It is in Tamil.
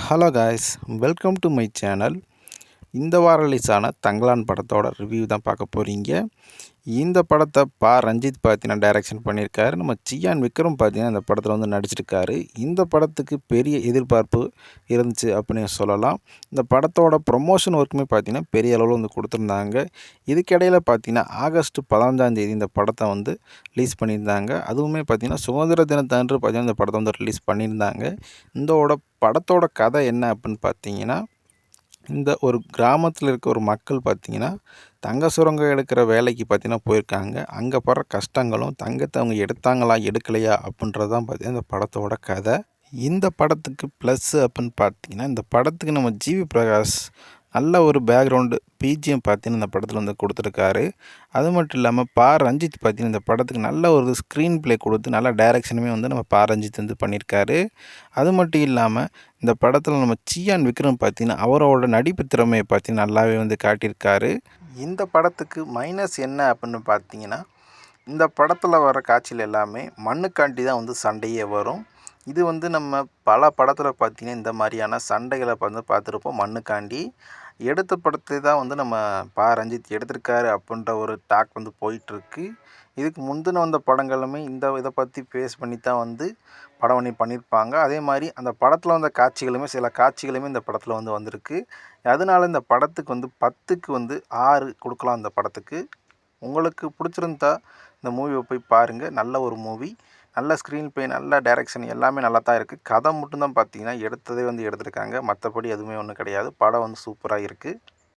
Hello guys, welcome to my channel. இந்த வார ரிலீஸ் ஆன தங்கலான் படத்தோட ரிவ்யூ தான் பார்க்க போகிறீங்க. இந்த படத்தை ரஞ்சித் பார்த்தீங்கன்னா டைரக்ஷன் பண்ணியிருக்காரு. நம்ம சியான் விக்ரம் பார்த்தீங்கன்னா இந்த படத்தில் வந்து நடிச்சிருக்காரு. இந்த படத்துக்கு பெரிய எதிர்பார்ப்பு இருந்துச்சு அப்படின்னு சொல்லலாம். இந்த படத்தோட ப்ரொமோஷன் ஒர்க்குமே பார்த்தீங்கன்னா பெரிய அளவில் வந்து கொடுத்துருந்தாங்க. இதுக்கிடையில் பார்த்தீங்கன்னா ஆகஸ்ட் 15ஆம் தேதி இந்த படத்தை வந்து ரிலீஸ் பண்ணியிருந்தாங்க. அதுவுமே பார்த்தீங்கன்னா சுதந்திர தினத்தன்று பார்த்தீங்கன்னா இந்த படத்தை வந்து ரிலீஸ் பண்ணியிருந்தாங்க. படத்தோட கதை என்ன அப்படின்னு பார்த்தீங்கன்னா, இந்த ஒரு கிராமத்தில் இருக்க ஒரு மக்கள் பார்த்தீங்கன்னா, தங்க சுரங்கம் எடுக்கிற வேலைக்கு பார்த்தீங்கன்னா போயிருக்காங்க. அங்கே படுற கஷ்டங்களும், தங்கத்தை அவங்க எடுத்தாங்களா, எடுக்கலையா அப்படின்றது தான் பார்த்தீங்கன்னா இந்த படத்தோட கதை. இந்த படத்துக்கு ப்ளஸ்ஸு அப்படின்னு பார்த்தீங்கன்னா, இந்த படத்துக்கு நம்ம ஜிவி பிரகாஷ் நல்ல ஒரு பேக்ரவுண்டு பிஜிஎம் பார்த்தீங்கன்னா இந்த படத்தில் வந்து கொடுத்துருக்காரு. அது மட்டும் இல்லாமல் ரஞ்சித் பார்த்தீங்கன்னா இந்த படத்துக்கு நல்ல ஒரு ஸ்க்ரீன் ப்ளே கொடுத்து நல்ல டைரக்ஷனுமே வந்து நம்ம ரஞ்சித் வந்து பண்ணியிருக்காரு. அது மட்டும் இல்லாமல் இந்த படத்தில் நம்ம சியான் விக்ரம் பார்த்தீங்கன்னா அவரோட நடிப்பு திறமையை பார்த்தீங்கன்னா நல்லாவே வந்து காட்டியிருக்காரு. இந்த படத்துக்கு மைனஸ் என்ன அப்படின்னு பார்த்தீங்கன்னா, இந்த படத்தில் வர காட்சிகள் எல்லாமே மண்ணுக்காண்டி தான் வந்து சண்டையே வரும். இது வந்து நம்ம பல படத்தில் பார்த்தீங்கன்னா இந்த மாதிரியான சண்டைகளை வந்து பார்த்துருப்போம். மண்ணுக்காண்டி எடுத்த படத்தை தான் வந்து நம்ம ரஞ்சித் எடுத்திருக்காரு அப்படின்ற ஒரு டாக் வந்து போயிட்டுருக்கு. இதுக்கு முந்தின வந்த படங்களுமே இதை பற்றி பேஸ் பண்ணி தான் வந்து படம் பண்ணியிருப்பாங்க. அதே மாதிரி அந்த படத்தில் வந்த காட்சிகளுமே சில காட்சிகளுமே இந்த படத்தில் வந்து வந்திருக்கு. அதனால இந்த படத்துக்கு வந்து 10க்கு வந்து 6 கொடுக்கலாம். இந்த படத்துக்கு உங்களுக்கு பிடிச்சிருந்தா இந்த மூவியை போய் பாருங்கள். நல்ல ஒரு மூவி, நல்ல ஸ்க்ரீன் ப்ளே, நல்ல டைரக்ஷன் எல்லாமே நல்லா தான் இருக்குது. கதை மட்டும்தான் பார்த்தீங்கன்னா எடுத்ததே வந்து எடுத்திருக்காங்க. மற்றபடி எதுவுமே ஒன்றும் கிடையாது. படம் வந்து சூப்பராக இருக்குது.